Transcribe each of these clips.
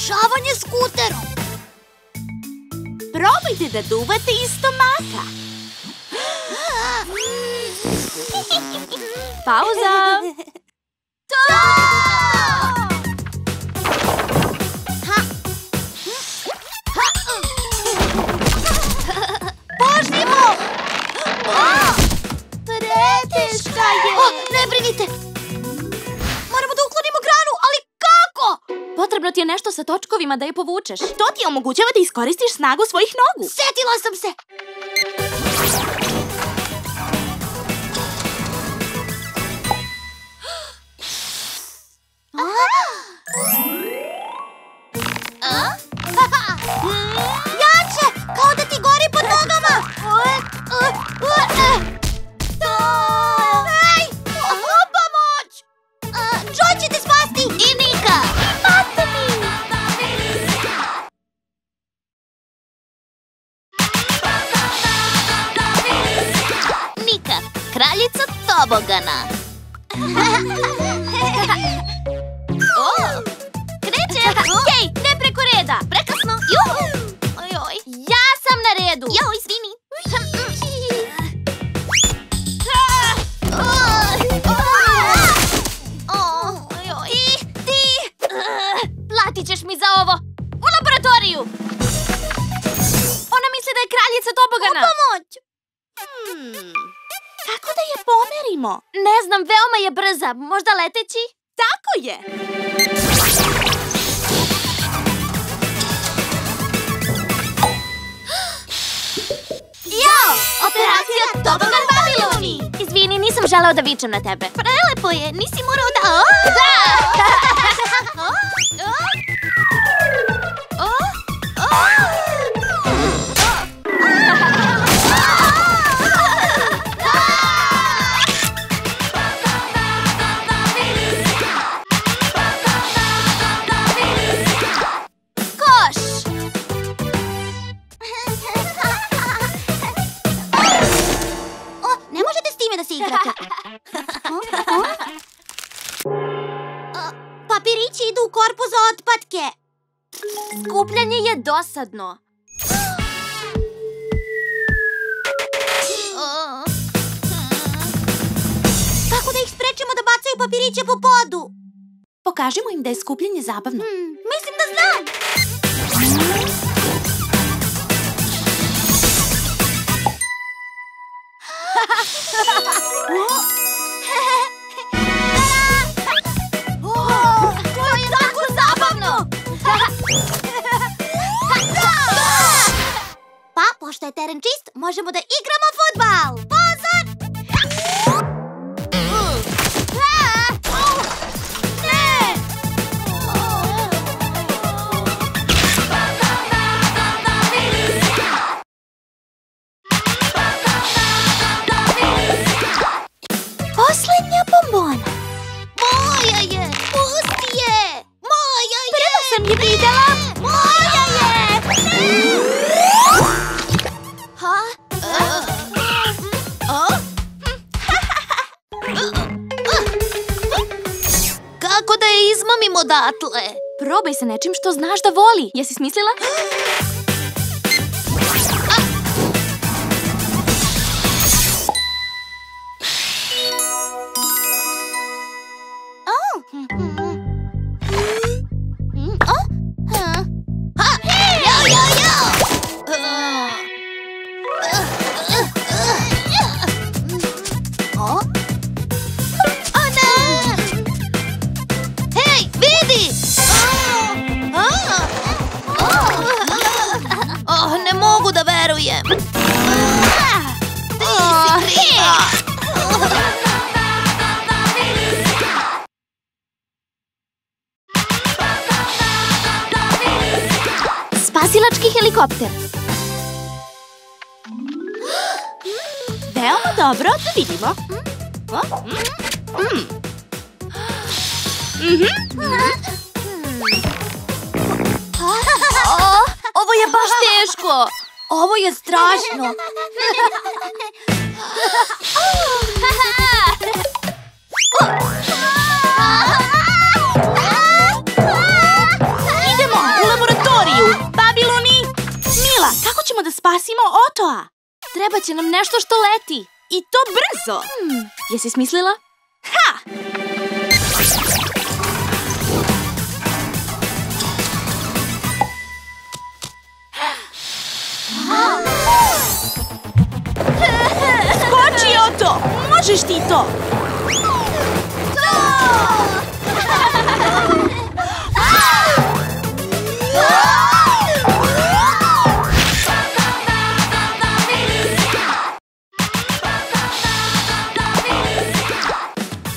Spašavanje skuterom. Probajte da duvate iz stomaka. Pauza. Pažljivo! Preteška je! Ne brinite! Moramo da uklonimo granu, ali kako? Potrebno ti je nešto sa točkovima da je povučeš. To ti omogućava da iskoristiš snagu svojih nogu. Setila sam se! Jače! Kao da ti gori pod nogama! Hej! Pomoć! Joy će te spasti! I Nika! Nika, kraljica tobogana. Kreće! Hej, ne preko reda! Prekasno! Juhu! Ja sam na redu! Jo, izvini! I ti! Platit ćeš mi za ovo! U laboratoriju! Ona misli da je kraljica tobogana! U pomoć! Kako da je pomerimo? Ne znam, veoma je brza. Možda leteći? Tako je! Jao! Operacija Tobogan Babiloni! Izvini, nisam želeo da vičem na tebe. Prelepo je, nisi morao da... Ne možete s time da se igrate. Papirići idu u korpu za otpadke. Skupljanje je dosadno. Kako da ih sprečimo da bacaju papiriće po podu? Pokažimo im da je skupljanje zabavno. Mislim da znam. To je tako zabavno! Pa, pošto je teren čist, možemo da igramo fudbal. Pozor! Ne! Poslednja bombona. Moja je! Pusti je! Moja je! Prvo sam je videla! Moja je! Kako da je izmamim odatle? Probaj se nečim što znaš da voli. Jesi smislila? Hej, vidi! Ne mogu da verujem. Ti si kriva! Spasilački helikopter. Veoma dobro, da vidimo. Ovo je baš teško. Ovo je strašno. Idemo, spasimo Otoa. Treba će nam nešto što leti. I to brzo. Jesi smislila? Ha! Skoči, Oto! Možeš ti to!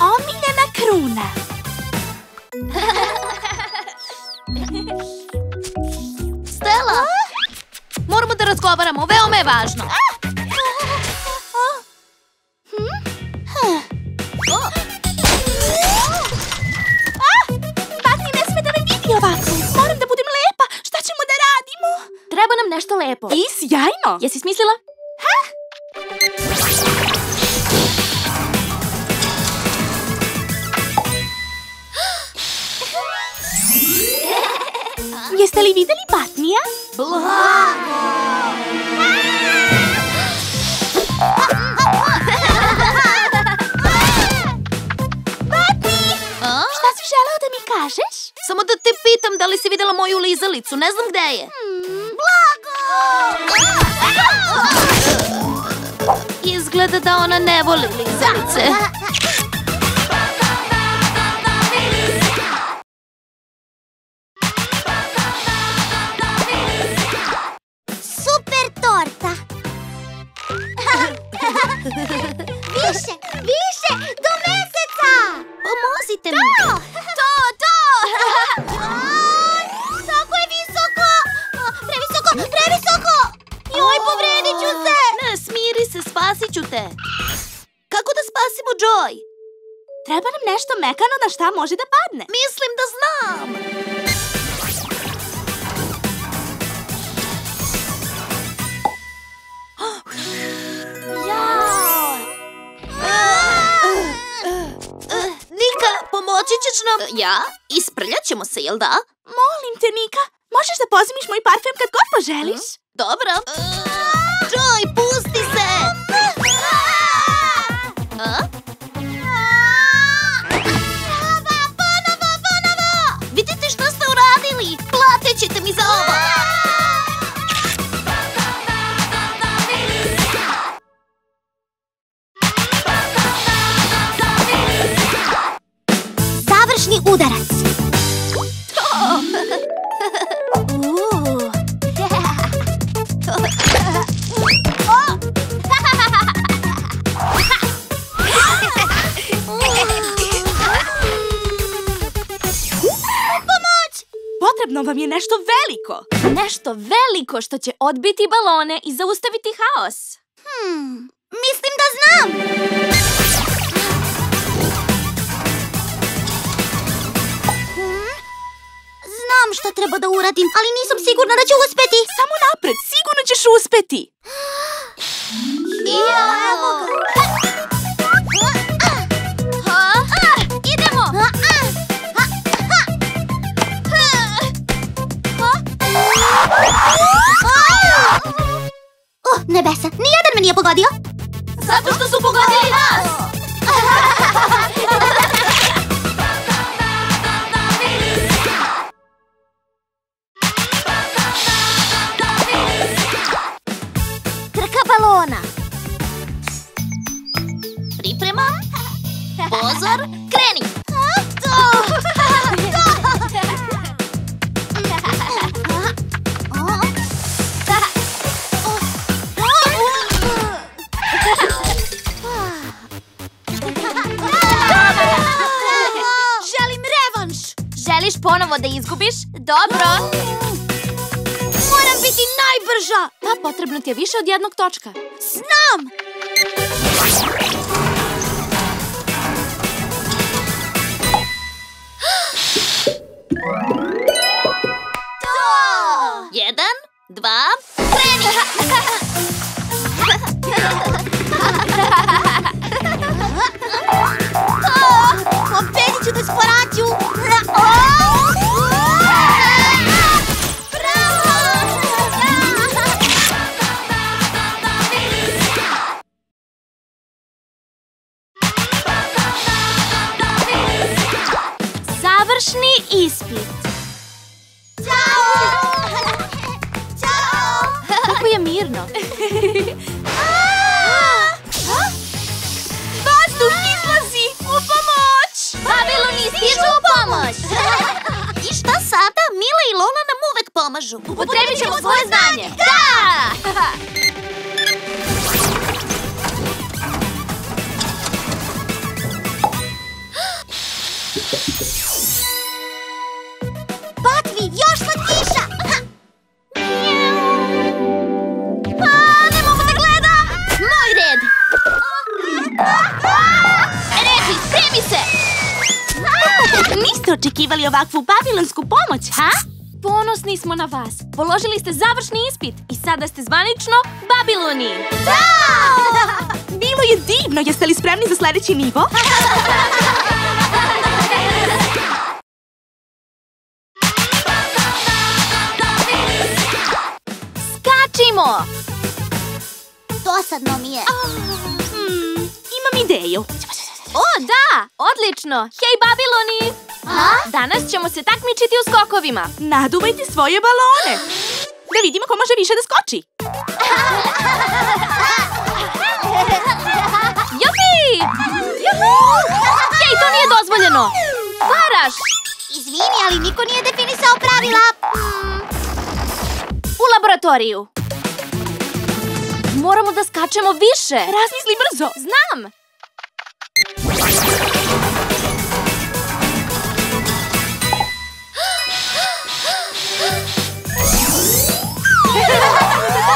Omiljena kruna. Stela! Moramo da razgovaramo, veoma je važno. Batni ne sme da me vidi ovako. Moram da budem lepa. Šta ćemo da radimo? Treba nam nešto lepo. I sjajno. Jesi smislila? Ha? Jeste li videli Batnija? Blago! Šta si želeo da mi kažeš? Samo da te pitam da li si videla moju lizalicu, ne znam gde je. Blago! Izgleda da ona ne voli lizalice. Super torta! Više, više, do meseca! Pomozite mi. To! Tako je visoko! Previsoko! Joj, povredit ću se! Ne, smiri se, spasit ću te. Kako da spasimo Joy? Treba nam nešto mekano na šta može da padne. Mislim da znam. Nika, pomoći ćeš nam? Ja? Isprljat ćemo se, jel da? Molim te, Nika, možeš da pozimiš moj parfem kad god poželiš? Dobro. Joy, pusti se! Ponovo! Vidite šta ste uradili? Platit ćete mi za ovo! Završni udarac. Potrebno vam je nešto veliko. Nešto veliko što će odbiti balone i zaustaviti haos. Mislim da znam! Znam šta treba da uradim, ali nisam sigurna da ću uspeti. Samo napred, sigurno ćeš uspeti. Evo ga. Idemo! Nebesa, nijedan me nije pogodio. Zato što su pogodili nas! Trka balona. Priprema. Pozor, kreni! Želim revanš. Želiš ponovo da izgubiš? Dobro! Moram biti najbrža. Pa potrebno ti je više od jednog točka. Znam. Jedan, dva, kreni! Pobedit ću te sporaću. Završni ispit. Ćao! Ćao! Kako je mirno. Vazduh izlazi! U pomoć! Bubilooni stižu u pomoć! I šta sada? Mila i Lola nam uvek pomažu. Upotrebit ćemo svoje znanje! Da! Patvi, još slatkiša! Ne mogu da gledam! Moj red! Reči, spremi se! Niste očekivali ovakvu babilonsku pomoć, ha? Ponosni smo na vas. Položili ste završni ispit i sada ste zvanično Bubilooni. Da! Bilo je divno. Jeste li spremni za sledeći nivo? Skačimo! Dosadno mi je. Imam ideju. O, da! Odlično! Hej, Bubilooni! Danas ćemo se takmičiti u skokovima. Naduvajte svoje balone. Da vidimo ko može više da skoči. Jupi! Juhu! Hej, to nije dozvoljeno! Varaš! Izvini, ali niko nije definisao pravila. U laboratoriju. Moramo da skačemo više. Razmisli brzo. Znam!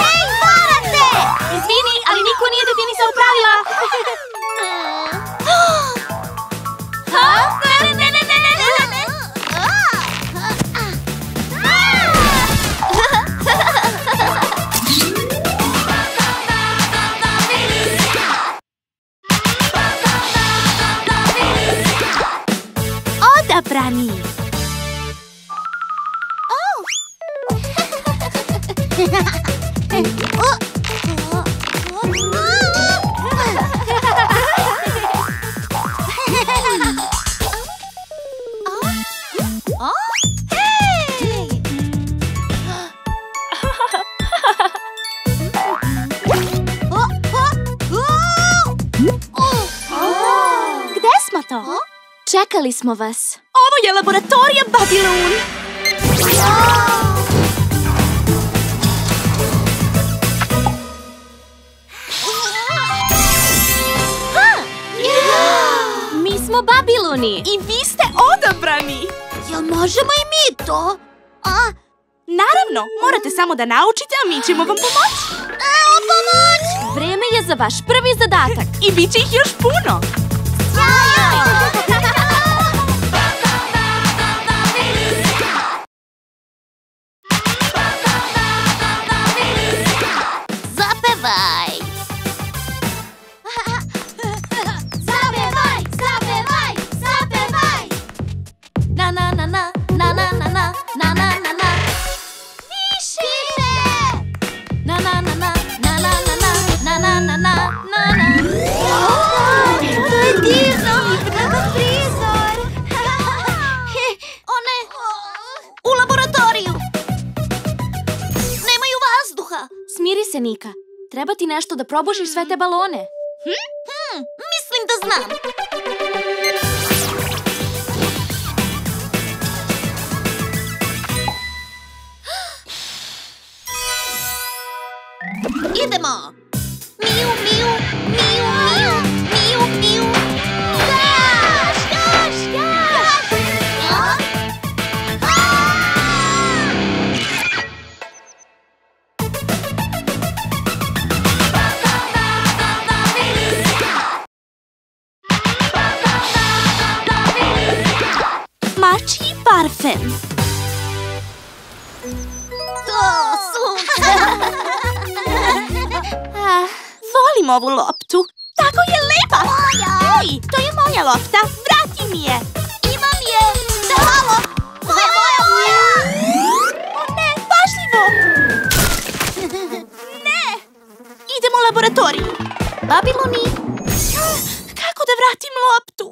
Ej, morate! Izvini, ali niko nije definisao pravila. Odabrani. Gde smo to? Čekali smo vas. Ovo je laboratorija Bubiloon. Mi smo Bubilooni. I vi ste odabrani. Jel možemo i mi to? Naravno, morate samo da naučite, a mi ćemo vam pomoći. Evo pomoć! Vreme je za vaš prvi zadatak. I bit će ih još puno. Zapevaj! Zapevaj, zapevaj, zapevaj! Na na na na na na na na na na na na. Više! Na na na na na na na na na na na na na. To je divno! Kakav prizor! O ne! U laboratoriju! Nemaju vazduha! Smiri se, Nika. Treba ti nešto da probušiš sve te balone. Mislim da znam. Idemo! Miu, miu, miu, miu, miu, miu. Gaš, gaš, gaš! Mačji parfem. To super! Volim ovu loptu. Tako je lepa. Ej, to je moja lopta. Vrati mi je. Imam je! Bravo! Moja, moja, moja! O ne, pažljivo. Ne. Idemo u laboratoriju. Bubilooni! Kako da vratim loptu?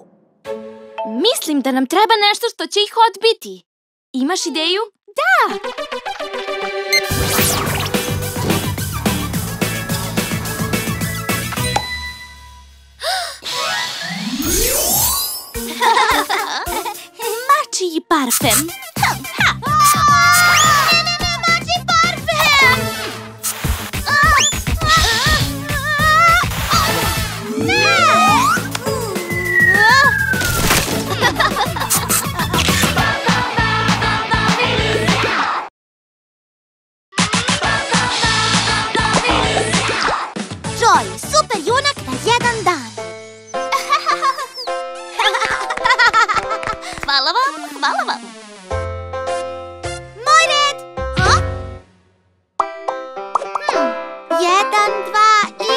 Mislim da nam treba nešto što će ih odbiti. Imaš ideju? Da! Mačiji parfem. Mačiji parfem! Joy, super junak na jedan dan. Hvala vam, hvala vam. Moj red. Jedan, dva i...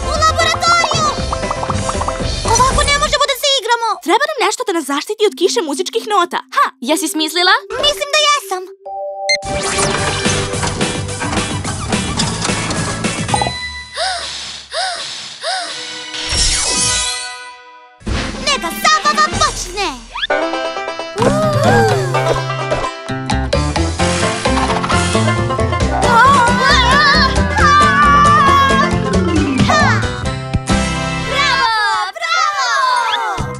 U laboratoriju! Ovako ne možemo da se igramo. Treba nam nešto da nas zaštiti od kiše muzičkih nota. Ha, jesi smislila? Mislim da jesam. Neka zabava počne!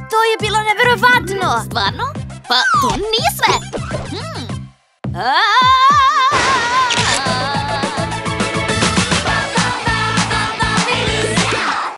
To je bilo neverovatno. Stvarno? Pa to nije sve. Aaaa!